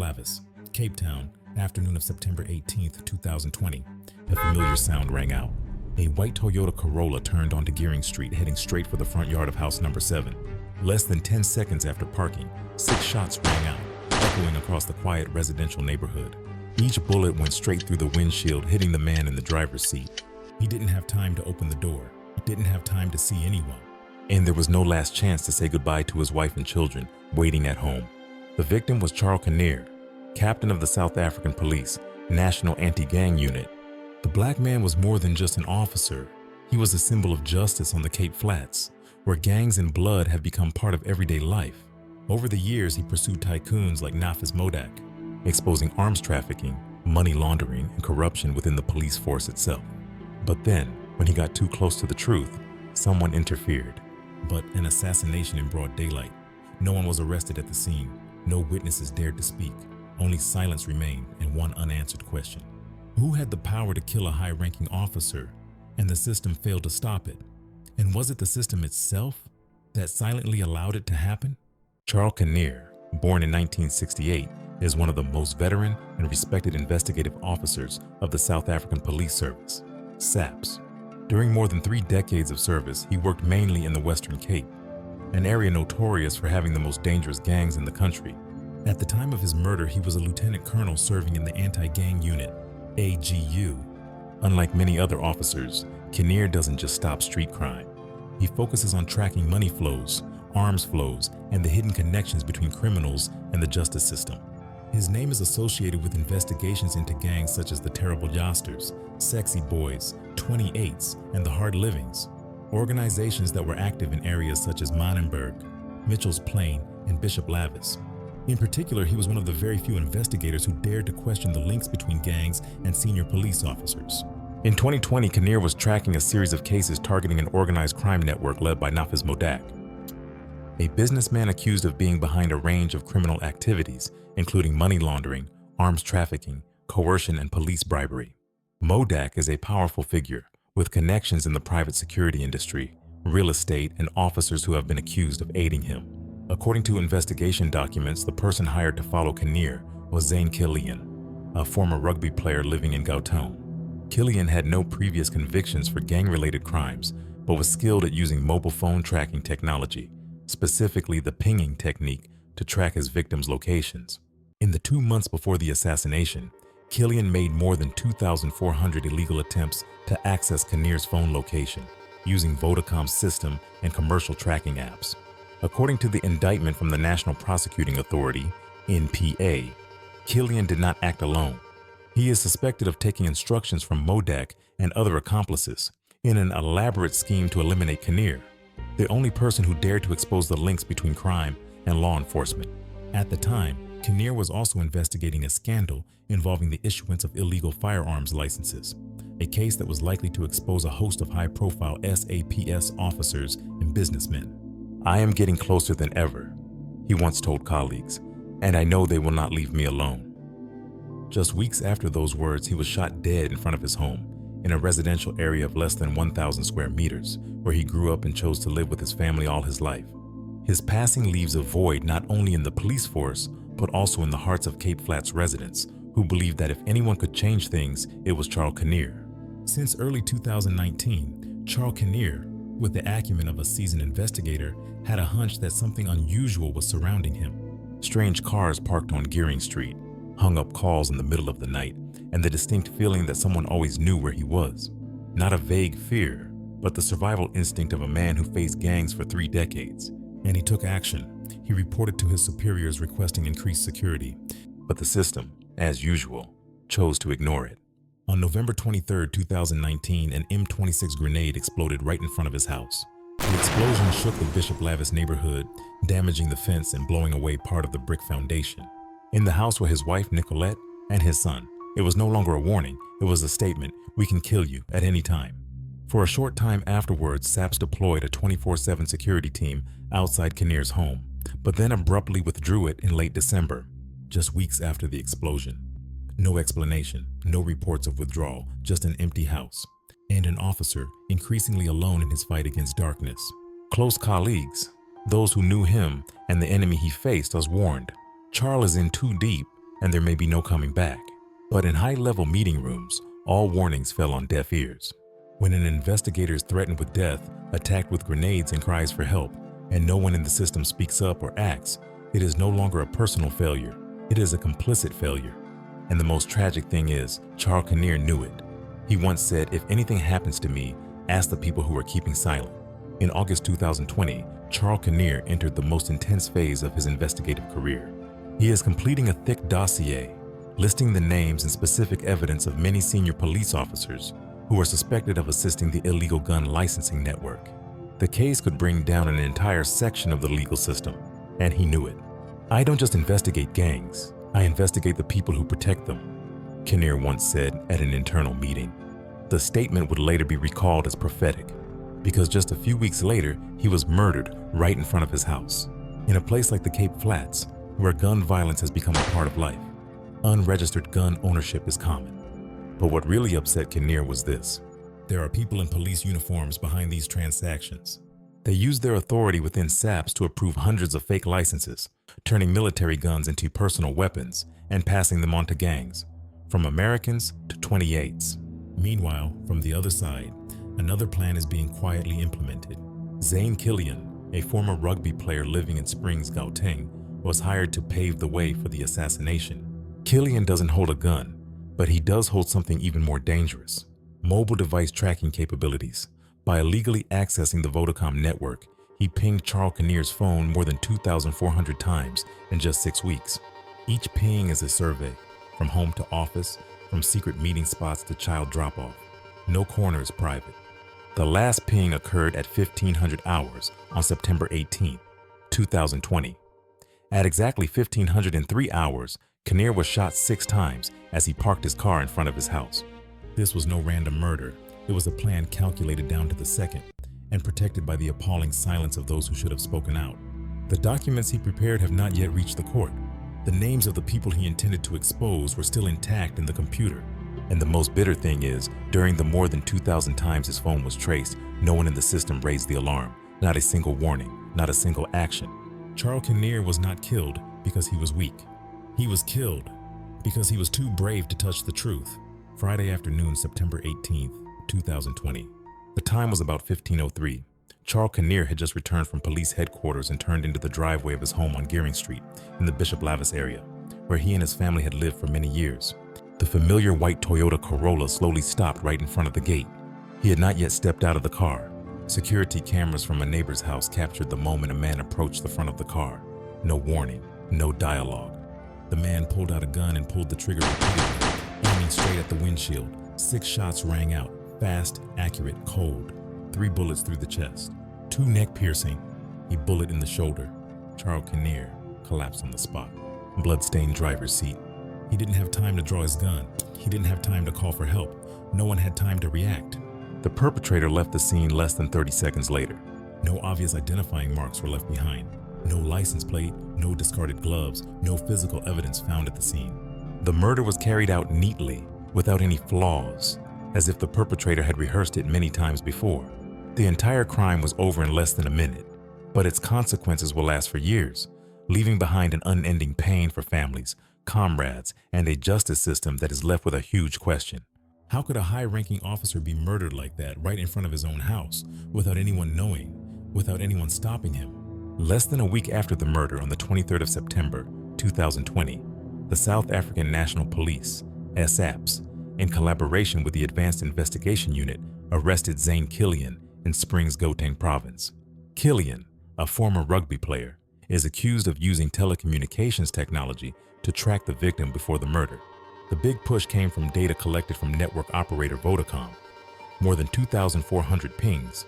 Lavis, Cape Town, afternoon of September 18th, 2020. A familiar sound rang out. A white Toyota Corolla turned onto Gearing Street, heading straight for the front yard of house number 7. Less than 10 seconds after parking, 6 shots rang out, echoing across the quiet residential neighborhood. Each bullet went straight through the windshield, hitting the man in the driver's seat. He didn't have time to open the door. He didn't have time to see anyone. And there was no last chance to say goodbye to his wife and children waiting at home. The victim was Charles Kinnear, captain of the South African Police National Anti-Gang Unit. The black man was more than just an officer. He was a symbol of justice on the Cape Flats, where gangs and blood have become part of everyday life. Over the years, he pursued tycoons like Nafis Modak, exposing arms trafficking, money laundering, and corruption within the police force itself. But then, when he got too close to the truth, someone interfered. But an assassination in broad daylight. No one was arrested at the scene. No witnesses dared to speak. Only silence remained and one unanswered question. Who had the power to kill a high-ranking officer, and the system failed to stop it? And was it the system itself that silently allowed it to happen? Charles Kinnear, born in 1968, is one of the most veteran and respected investigative officers of the South African Police Service, SAPS. During more than 3 decades of service, he worked mainly in the Western Cape, an area notorious for having the most dangerous gangs in the country. At the time of his murder, he was a lieutenant colonel serving in the Anti-Gang Unit, AGU. Unlike many other officers, Kinnear doesn't just stop street crime. He focuses on tracking money flows, arms flows, and the hidden connections between criminals and the justice system. His name is associated with investigations into gangs such as the Terrible Yosters, Sexy Boys, 28s, and the Hard Livings, organizations that were active in areas such as Manenberg, Mitchell's Plain, and Bishop Lavis. In particular, he was one of the very few investigators who dared to question the links between gangs and senior police officers. In 2020, Kinnear was tracking a series of cases targeting an organized crime network led by Nafis Modak, a businessman accused of being behind a range of criminal activities, including money laundering, arms trafficking, coercion, and police bribery. Modak is a powerful figure with connections in the private security industry, real estate, and officers who have been accused of aiding him. According to investigation documents, the person hired to follow Kinnear was Zane Killian, a former rugby player living in Gauteng. Killian had no previous convictions for gang-related crimes, but was skilled at using mobile phone tracking technology, specifically the pinging technique, to track his victims' locations. In the 2 months before the assassination, Killian made more than 2,400 illegal attempts to access Kinnear's phone location, using Vodacom's system and commercial tracking apps. According to the indictment from the National Prosecuting Authority, NPA, Killian did not act alone. He is suspected of taking instructions from Modak and other accomplices in an elaborate scheme to eliminate Kinnear, the only person who dared to expose the links between crime and law enforcement. At the time, Kinnear was also investigating a scandal involving the issuance of illegal firearms licenses, a case that was likely to expose a host of high-profile SAPS officers and businessmen. "I am getting closer than ever," he once told colleagues, "and I know they will not leave me alone." Just weeks after those words, he was shot dead in front of his home, in a residential area of less than 1,000 square meters, where he grew up and chose to live with his family all his life. His passing leaves a void not only in the police force, but also in the hearts of Cape Flats residents, who believed that if anyone could change things, it was Charles Kinnear. Since early 2019, Charles Kinnear, with the acumen of a seasoned investigator, had a hunch that something unusual was surrounding him. Strange cars parked on Gearing Street, hung-up calls in the middle of the night, and the distinct feeling that someone always knew where he was. Not a vague fear, but the survival instinct of a man who faced gangs for 3 decades. And he took action. He reported to his superiors requesting increased security, but the system, as usual, chose to ignore it. On November 23, 2019, an M26 grenade exploded right in front of his house. The explosion shook the Bishop Lavis neighborhood, damaging the fence and blowing away part of the brick foundation. In the house were his wife, Nicolette, and his son. It was no longer a warning, it was a statement: "We can kill you at any time." For a short time afterwards, SAPS deployed a 24/7 security team outside Kinnear's home, but then abruptly withdrew it in late December, just weeks after the explosion. No explanation, no reports of withdrawal, just an empty house, and an officer increasingly alone in his fight against darkness. Close colleagues, those who knew him and the enemy he faced, was warned, "Charles is in too deep. and there may be no coming back. But in high-level meeting rooms, all warnings fell on deaf ears. When an investigator is threatened with death, attacked with grenades and cries for help, and no one in the system speaks up or acts, it is no longer a personal failure. It is a complicit failure. And the most tragic thing is, Charles Kinnear knew it. He once said, "If anything happens to me, ask the people who are keeping silent." In August 2020, Charles Kinnear entered the most intense phase of his investigative career. He is completing a thick dossier, listing the names and specific evidence of many senior police officers who are suspected of assisting the illegal gun licensing network. The case could bring down an entire section of the legal system, and he knew it. "I don't just investigate gangs, I investigate the people who protect them," Kinnear once said at an internal meeting. The statement would later be recalled as prophetic, because just a few weeks later, he was murdered right in front of his house. In a place like the Cape Flats, where gun violence has become a part of life, unregistered gun ownership is common. But what really upset Kinnear was this: there are people in police uniforms behind these transactions. They use their authority within SAPS to approve hundreds of fake licenses, turning military guns into personal weapons and passing them on to gangs, from Americans to 28s. Meanwhile, from the other side, another plan is being quietly implemented. Zane Killian, a former rugby player living in Springs, Gauteng, was hired to pave the way for the assassination. Killian doesn't hold a gun, but he does hold something even more dangerous: mobile device tracking capabilities. By illegally accessing the Vodacom network, he pinged Charles Kinnear's phone more than 2,400 times in just 6 weeks. Each ping is a survey, from home to office, from secret meeting spots to child drop-off. No corner is private. The last ping occurred at 1500 hours on September 18, 2020. At exactly 1503 hours, Kinnear was shot 6 times as he parked his car in front of his house. This was no random murder. It was a plan calculated down to the second and protected by the appalling silence of those who should have spoken out. The documents he prepared have not yet reached the court. The names of the people he intended to expose were still intact in the computer. And the most bitter thing is, during the more than 2,000 times his phone was traced, no one in the system raised the alarm. Not a single warning, not a single action. Charles Kinnear was not killed because he was weak. He was killed because he was too brave to touch the truth. Friday afternoon, September 18th, 2020. The time was about 15:03. Charles Kinnear had just returned from police headquarters and turned into the driveway of his home on Gearing Street in the Bishop Lavis area, where he and his family had lived for many years. The familiar white Toyota Corolla slowly stopped right in front of the gate. He had not yet stepped out of the car. Security cameras from a neighbor's house captured the moment a man approached the front of the car. No warning, no dialogue. The man pulled out a gun and pulled the trigger repeatedly, aiming straight at the windshield. 6 shots rang out, fast, accurate, cold. 3 bullets through the chest, 2 neck-piercing, a bullet in the shoulder. Charles Kinnear collapsed on the spot. Blood-stained driver's seat. He didn't have time to draw his gun. He didn't have time to call for help. No one had time to react. The perpetrator left the scene less than 30 seconds later. No obvious identifying marks were left behind. No license plate, no discarded gloves, no physical evidence found at the scene. The murder was carried out neatly, without any flaws, as if the perpetrator had rehearsed it many times before. The entire crime was over in less than a minute, but its consequences will last for years, leaving behind an unending pain for families, comrades, and a justice system that is left with a huge question. How could a high-ranking officer be murdered like that right in front of his own house, without anyone knowing, without anyone stopping him? Less than a week after the murder on the 23rd of September, 2020, the South African National Police, SAPS, in collaboration with the Advanced Investigation Unit, arrested Zane Killian in Springs, Gauteng province. Killian, a former rugby player, is accused of using telecommunications technology to track the victim before the murder. The big push came from data collected from network operator Vodacom. More than 2,400 pings.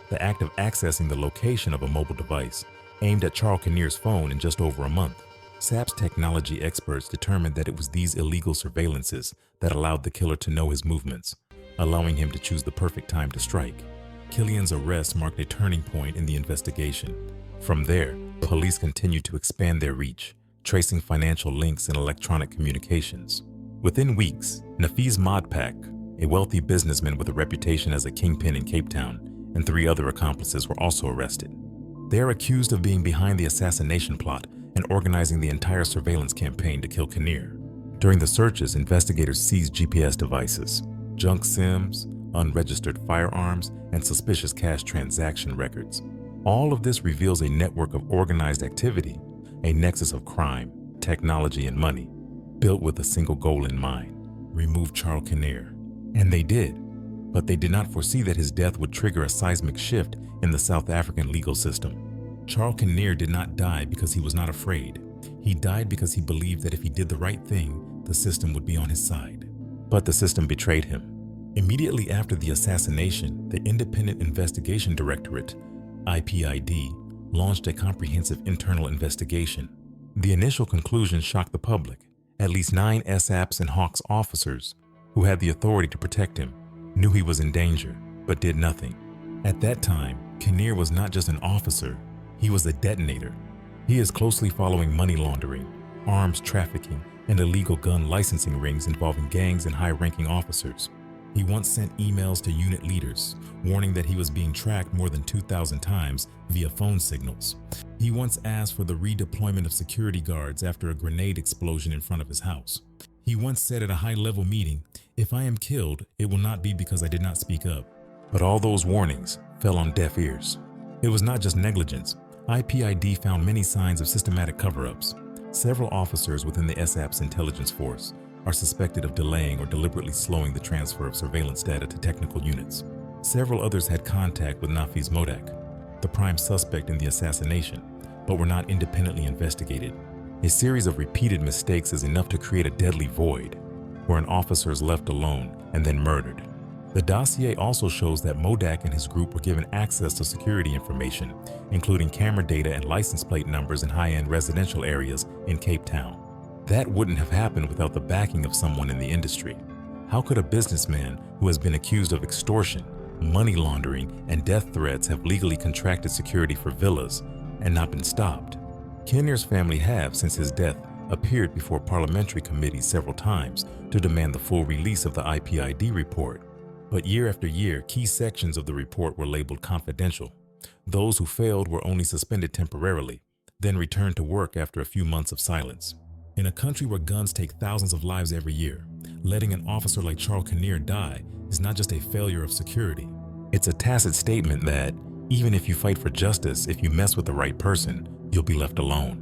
The act of accessing the location of a mobile device aimed at Charles Kinnear's phone in just over a month. SAPS technology experts determined that it was these illegal surveillances that allowed the killer to know his movements, allowing him to choose the perfect time to strike. Killian's arrest marked a turning point in the investigation. From there, police continued to expand their reach, tracing financial links and electronic communications. Within weeks, Nafiz Modpak, a wealthy businessman with a reputation as a kingpin in Cape Town, and 3 other accomplices were also arrested. They are accused of being behind the assassination plot and organizing the entire surveillance campaign to kill Kinnear. During the searches, investigators seized GPS devices, junk SIMs, unregistered firearms, and suspicious cash transaction records. All of this reveals a network of organized activity, a nexus of crime, technology, and money, built with a single goal in mind: remove Charles Kinnear. And they did, but they did not foresee that his death would trigger a seismic shift in the South African legal system. Charles Kinnear did not die because he was not afraid. He died because he believed that if he did the right thing, the system would be on his side. But the system betrayed him. Immediately after the assassination, the Independent Investigation Directorate, IPID, launched a comprehensive internal investigation. The initial conclusion shocked the public. At least 9 SAPS and Hawks officers, who had the authority to protect him, knew he was in danger, but did nothing. At that time, Kinnear was not just an officer, he was a detonator. He is closely following money laundering, arms trafficking, and illegal gun licensing rings involving gangs and high-ranking officers. He once sent emails to unit leaders, warning that he was being tracked more than 2,000 times via phone signals. He once asked for the redeployment of security guards after a grenade explosion in front of his house. He once said at a high-level meeting, "If I am killed, it will not be because I did not speak up." But all those warnings fell on deaf ears. It was not just negligence. IPID found many signs of systematic cover-ups. Several officers within the SAP's intelligence force are suspected of delaying or deliberately slowing the transfer of surveillance data to technical units. Several others had contact with Nafiz Modak, the prime suspect in the assassination, but were not independently investigated. A series of repeated mistakes is enough to create a deadly void, where an officer is left alone and then murdered. The dossier also shows that Modak and his group were given access to security information, including camera data and license plate numbers in high-end residential areas in Cape Town. That wouldn't have happened without the backing of someone in the industry. How could a businessman who has been accused of extortion, money laundering, and death threats have legally contracted security for villas and not been stopped? Kinnear's family have, since his death, appeared before parliamentary committees several times to demand the full release of the IPID report. But year after year, key sections of the report were labeled confidential. Those who failed were only suspended temporarily, then returned to work after a few months of silence. In a country where guns take thousands of lives every year, letting an officer like Charles Kinnear die is not just a failure of security. It's a tacit statement that, even if you fight for justice, if you mess with the right person, you'll be left alone.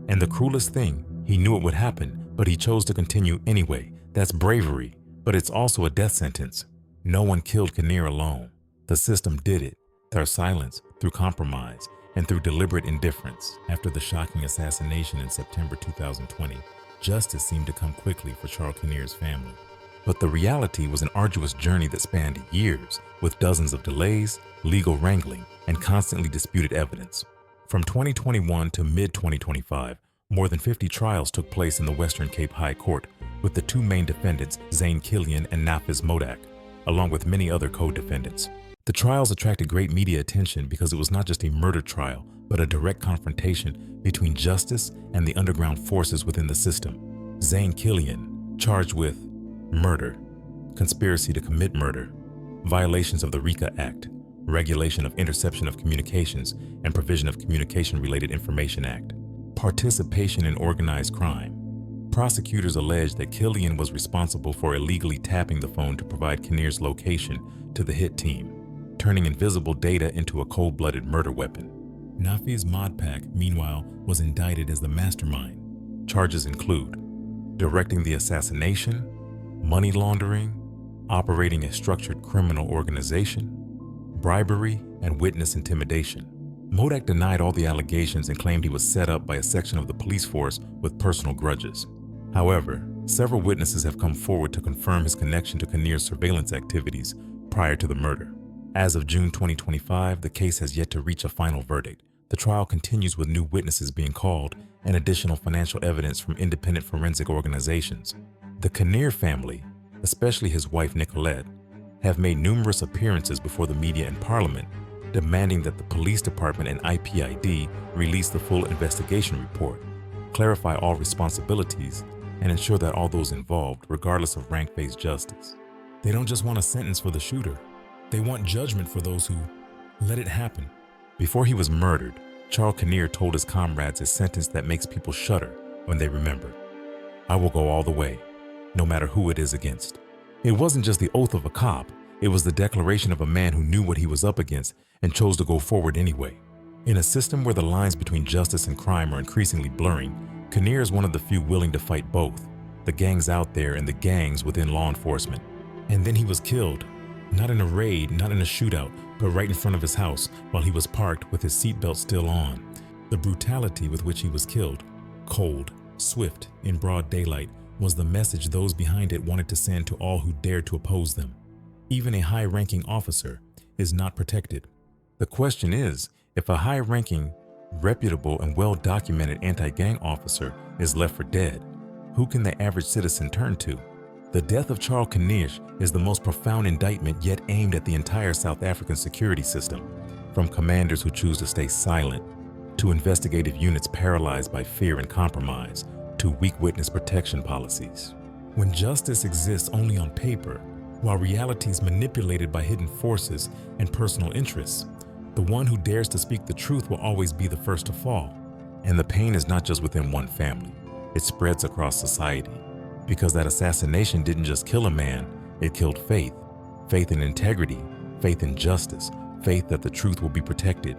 And the cruelest thing, he knew it would happen, but he chose to continue anyway. That's bravery, but it's also a death sentence. No one killed Kinnear alone. The system did it, through silence, through compromise, and through deliberate indifference. After the shocking assassination in September 2020, justice seemed to come quickly for Charles Kinnear's family. But the reality was an arduous journey that spanned years, with dozens of delays, legal wrangling, and constantly disputed evidence. From 2021 to mid-2025, more than 50 trials took place in the Western Cape High Court, with the 2 main defendants, Zane Killian and Nafiz Modak, along with many other co-defendants. The trials attracted great media attention because it was not just a murder trial, but a direct confrontation between justice and the underground forces within the system. Zane Killian, charged with murder, conspiracy to commit murder, violations of the RICA Act, Regulation of Interception of Communications and Provision of Communication-Related Information Act, participation in organized crime. Prosecutors alleged that Killian was responsible for illegally tapping the phone to provide Kinnear's location to the hit team, turning invisible data into a cold-blooded murder weapon. Nafiz Modak, meanwhile, was indicted as the mastermind. Charges include directing the assassination, money laundering, operating a structured criminal organization, bribery, and witness intimidation. Modak denied all the allegations and claimed he was set up by a section of the police force with personal grudges. However, several witnesses have come forward to confirm his connection to Kinnear's surveillance activities prior to the murder. As of June 2025, the case has yet to reach a final verdict. The trial continues with new witnesses being called and additional financial evidence from independent forensic organizations. The Kinnear family, especially his wife Nicolette, have made numerous appearances before the media and Parliament, demanding that the police department and IPID release the full investigation report, clarify all responsibilities, and ensure that all those involved, regardless of rank, face justice. They don't just want a sentence for the shooter. They want judgment for those who let it happen. Before he was murdered, Charles Kinnear told his comrades a sentence that makes people shudder when they remember. "I will go all the way. no matter who it is against. It wasn't just the oath of a cop, it was the declaration of a man who knew what he was up against and chose to go forward anyway. In a system where the lines between justice and crime are increasingly blurring, Kinnear is one of the few willing to fight both, the gangs out there and the gangs within law enforcement. And then he was killed, not in a raid, not in a shootout, but right in front of his house while he was parked with his seatbelt still on. The brutality with which he was killed, cold, swift, in broad daylight, was the message those behind it wanted to send to all who dared to oppose them. Even a high-ranking officer is not protected. The question is, if a high-ranking, reputable, and well-documented anti-gang officer is left for dead, who can the average citizen turn to? The death of Charles Kinnear is the most profound indictment yet aimed at the entire South African security system, from commanders who choose to stay silent, to investigative units paralyzed by fear and compromise, to weak witness protection policies. When justice exists only on paper, while reality is manipulated by hidden forces and personal interests, the one who dares to speak the truth will always be the first to fall. And the pain is not just within one family, it spreads across society. Because that assassination didn't just kill a man, it killed faith. Faith in integrity, faith in justice, faith that the truth will be protected.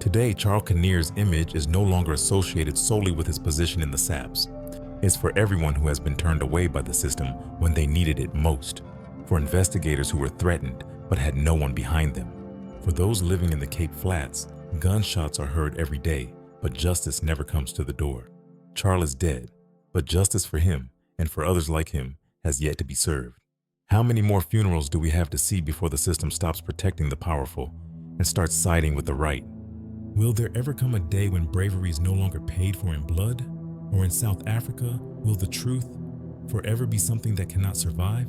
Today, Charles Kinnear's image is no longer associated solely with his position in the SAPS. It's for everyone who has been turned away by the system when they needed it most. For investigators who were threatened but had no one behind them. For those living in the Cape Flats, gunshots are heard every day, but justice never comes to the door. Charles is dead, but justice for him and for others like him has yet to be served. How many more funerals do we have to see before the system stops protecting the powerful and starts siding with the right? Will there ever come a day when bravery is no longer paid for in blood? Or in South Africa, will the truth forever be something that cannot survive?